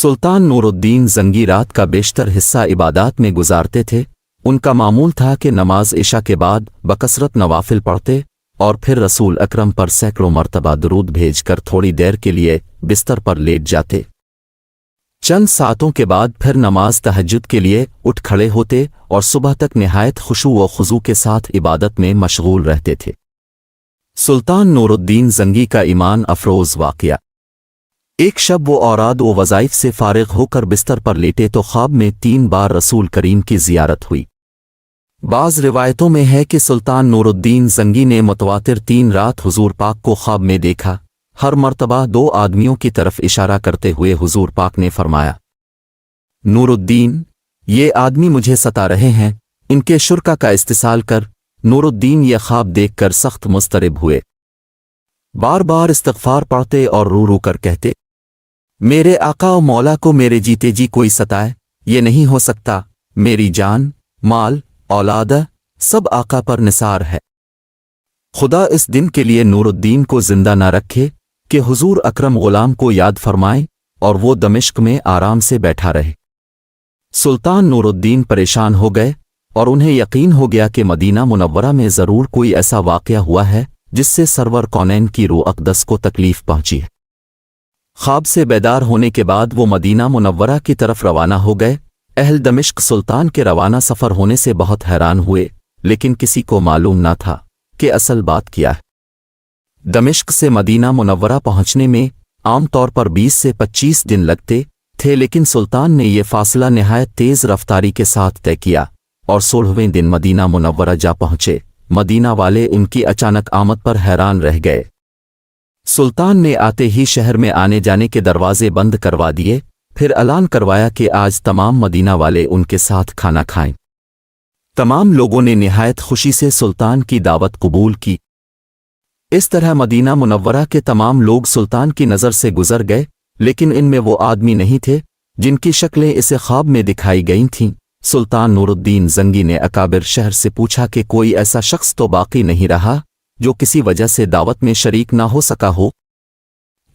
सुल्तान नूरुद्दीन जंगी रात का बेशतर हिस्सा इबादत में गुजारते थे। उनका मामूल था कि नमाज इशा के बाद बकसरत नवाफिल पढ़ते और फिर रसूल अकरम पर सैकड़ों मरतबा दुरूद भेजकर थोड़ी देर के लिए बिस्तर पर लेट जाते। चंद सातों के बाद फिर नमाज तहज्जुद के लिए उठ खड़े होते और सुबह तक निहायत खुशू व खुजू के साथ इबादत में मशगूल रहते थे। सुल्तान नूरुद्दीन जंगी का ईमान अफरोज़ वाक़या। एक शब वो औराद व वज़ाइफ से फारिग होकर बिस्तर पर लेटे तो ख्वाब में 3 बार रसूल करीम की ज़ियारत हुई। बाज़ रिवायतों में है कि सुल्तान नूरुद्दीन जंगी ने मुतवातिर 3 रात हुजूर पाक को ख्वाब में देखा। हर मर्तबा 2 आदमियों की तरफ इशारा करते हुए हुजूर पाक ने फरमाया, नूरुद्दीन, ये आदमी मुझे सता रहे हैं, इनके शुरका का इस्तिसाल कर। नूरुद्दीन ये ख्वाब देखकर सख्त मुस्तरिब हुए। बार बार इस्तिग़फ़ार पढ़ते और रो रो कर कहते, मेरे आका और मौला को मेरे जीते जी कोई सताए, ये नहीं हो सकता। मेरी जान, माल, औलाद सब आका पर निसार है। खुदा इस दिन के लिए नूरुद्दीन को जिंदा न रखे कि हुजूर अकरम गुलाम को याद फरमाए और वो दमिश्क में आराम से बैठा रहे। सुल्तान नूरुद्दीन परेशान हो गए और उन्हें यकीन हो गया कि मदीना मुनव्वरा में ज़रूर कोई ऐसा वाक़या हुआ है जिससे सरवर कौनैन की रूह अक़दस को तकलीफ़ पहुंची है। ख्वाब से बेदार होने के बाद वो मदीना मुनव्वरा की तरफ रवाना हो गए। अहल दमिश्क सुल्तान के रवाना सफ़र होने से बहुत हैरान हुए, लेकिन किसी को मालूम न था कि असल बात क्या है। दमिश्क से मदीना मुनव्वरा पहुंचने में आम तौर पर 20 से 25 दिन लगते थे, लेकिन सुल्तान ने यह फासला निहायत तेज़ रफ्तारी के साथ तय किया और 16वें दिन मदीना मुनव्वरा जा पहुंचे। मदीना वाले उनकी अचानक आमद पर हैरान रह गए। सुल्तान ने आते ही शहर में आने जाने के दरवाजे बंद करवा दिए, फिर ऐलान करवाया कि आज तमाम मदीना वाले उनके साथ खाना खाएं। तमाम लोगों ने निहायत खुशी से सुल्तान की दावत कबूल की। इस तरह मदीना मुनव्वरा के तमाम लोग सुल्तान की नज़र से गुजर गए, लेकिन इनमें वो आदमी नहीं थे जिनकी शक्लें इसे ख्वाब में दिखाई गई थीं। सुल्तान नूरुद्दीन जंगी ने अकाबिर शहर से पूछा कि कोई ऐसा शख्स तो बाकी नहीं रहा जो किसी वजह से दावत में शरीक ना हो सका हो।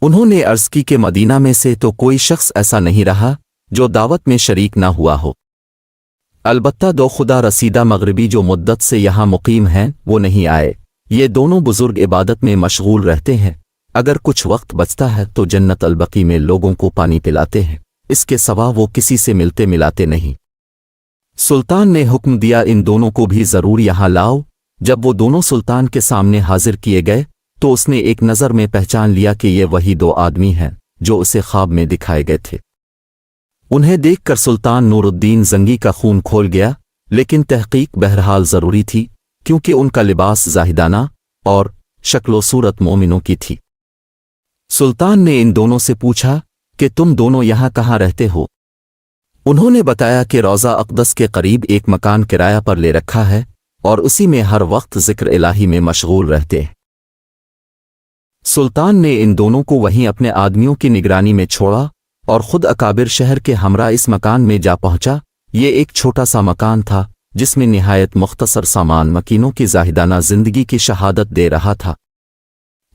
उन्होंने अर्ज़ की कि मदीना में से तो कोई शख्स ऐसा नहीं रहा जो दावत में शरीक ना हुआ हो। अलबत्ता 2 खुदा रसीदा मगरिबी जो मुद्दत से यहाँ मुकीम हैं वो नहीं आए। ये दोनों बुजुर्ग इबादत में मशगूल रहते हैं। अगर कुछ वक्त बचता है तो जन्नत अलबकी में लोगों को पानी पिलाते हैं, इसके सिवा वो किसी से मिलते मिलाते नहीं। सुल्तान ने हुक्म दिया, इन दोनों को भी ज़रूर यहाँ लाओ। जब वो दोनों सुल्तान के सामने हाजिर किए गए तो उसने एक नज़र में पहचान लिया कि ये वही 2 आदमी हैं जो उसे ख्वाब में दिखाए गए थे। उन्हें देखकर सुल्तान नूरुद्दीन जंगी का खून खोल गया, लेकिन तहकीक बहरहाल ज़रूरी थी क्योंकि उनका लिबास जाहिदाना और शक्लो सूरत मोमिनों की थी। सुल्तान ने इन दोनों से पूछा कि तुम दोनों यहाँ कहाँ रहते हो? उन्होंने बताया कि रोज़ा अक़दस के करीब एक मकान किराया पर ले रखा है और उसी में हर वक्त ज़िक्र इलाही में मशगूल रहते हैं। सुल्तान ने इन दोनों को वहीं अपने आदमियों की निगरानी में छोड़ा और ख़ुद अकाबिर शहर के हमरा इस मकान में जा पहुंचा। ये एक छोटा सा मकान था जिसमें निहायत मुख्तसर सामान मकीनों की जाहिदाना जिंदगी की शहादत दे रहा था।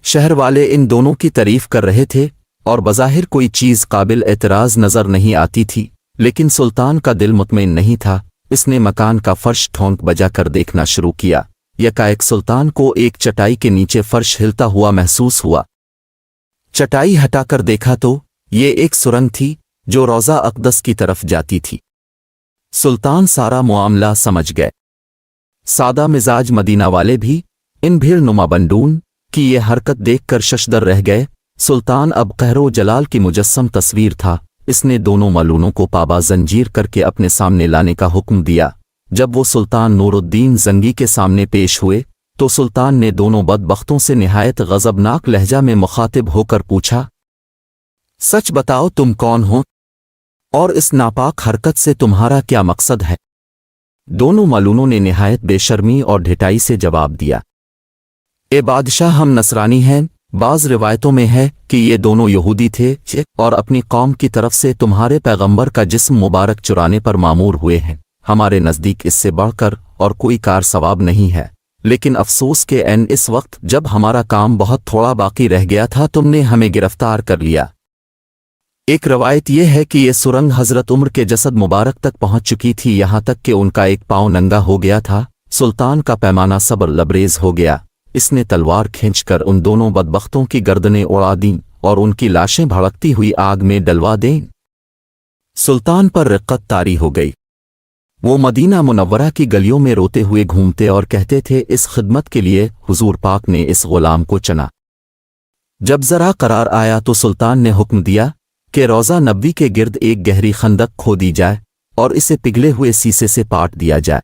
शहर वाले इन दोनों की तारीफ कर रहे थे और बज़ाहिर कोई चीज़ काबिल एतराज़ नज़र नहीं आती थी, लेकिन सुल्तान का दिल मुतमईन नहीं था। इसने मकान का फर्श ठोंक बजा कर देखना शुरू किया। यकाएक सुल्तान को एक चटाई के नीचे फर्श हिलता हुआ महसूस हुआ। चटाई हटाकर देखा तो ये एक सुरंग थी जो रोज़ा अक़दस की तरफ जाती थी। सुल्तान सारा मामला समझ गए। सादा मिजाज मदीना वाले भी इन भीड़ नुमा बंडून की ये हरकत देखकर शशदर रह गए। सुल्तान अब कहरो जलाल की मुजस्सम तस्वीर था। इसने दोनों मलूनों को पाबा जंजीर करके अपने सामने लाने का हुक्म दिया। जब वो सुल्तान नूरुद्दीन जंगी के सामने पेश हुए तो सुल्तान ने दोनों बदबख्तों से निहायत गज़बनाक लहजा में मुखातिब होकर पूछा, सच बताओ तुम कौन हो और इस नापाक हरकत से तुम्हारा क्या मकसद है? दोनों मलूनों ने निहायत बेशर्मी और ढिठाई से जवाब दिया, ए बादशाह, हम नसरानी हैं। बाज़ रिवायतों में है कि ये दोनों यहूदी थे और अपनी कौम की तरफ से तुम्हारे पैगंबर का जिस्म मुबारक चुराने पर मामूर हुए हैं। हमारे नज़दीक इससे बढ़कर और कोई कार सवाब नहीं है, लेकिन अफसोस के ऐन इस वक्त जब हमारा काम बहुत थोड़ा बाकी रह गया था तुमने हमें गिरफ्तार कर लिया। ایک روایت یہ ہے کہ یہ سرنگ حضرت عمر کے جسد مبارک تک پہنچ چکی تھی، یہاں تک کہ ان کا ایک پاؤں ننگا ہو گیا تھا۔ سلطان کا پیمانہ صبر لبریز ہو گیا، اس نے تلوار کھینچ کر ان دونوں بدبختوں کی گردنیں اڑا دیں اور ان کی لاشیں بھڑکتی ہوئی آگ میں ڈلوا دیں۔ سلطان پر رقت طاری ہو گئی، وہ مدینہ منورہ کی گلیوں میں روتے ہوئے گھومتے اور کہتے تھے اس خدمت کے لیے حضور پاک نے اس غلام کو چنا۔ جب ذرا قرار آیا تو سلطان نے حکم دیا کہ روضہ نبوی کے گرد ایک گہری خندق کھودی جائے اور اسے پگھلے ہوئے سیسے سے پاٹ دیا جائے۔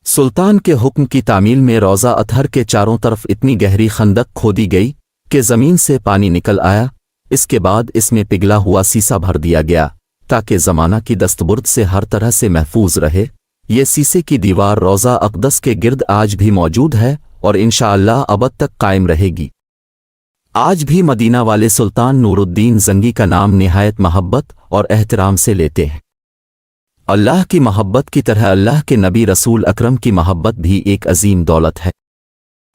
سلطان کے حکم کی تعمیل میں روضہ اطہر کے چاروں طرف اتنی گہری خندق کھودی گئی کہ زمین سے پانی نکل آیا، اس کے بعد اس میں پگھلا ہوا سیسا بھر دیا گیا تاکہ زمانہ کی دستبرد سے ہر طرح سے محفوظ رہے۔ یہ سیسے کی دیوار روضہ اقدس کے گرد آج بھی موجود ہے اور انشاءاللہ ابد تک قائم رہے گی۔ آج بھی مدینہ والے سلطان نور الدین زنگی کا نام نہایت محبت اور احترام سے لیتے ہیں۔ اللہ کی محبت کی طرح اللہ کے نبی رسول اکرم کی محبت بھی ایک عظیم دولت ہے۔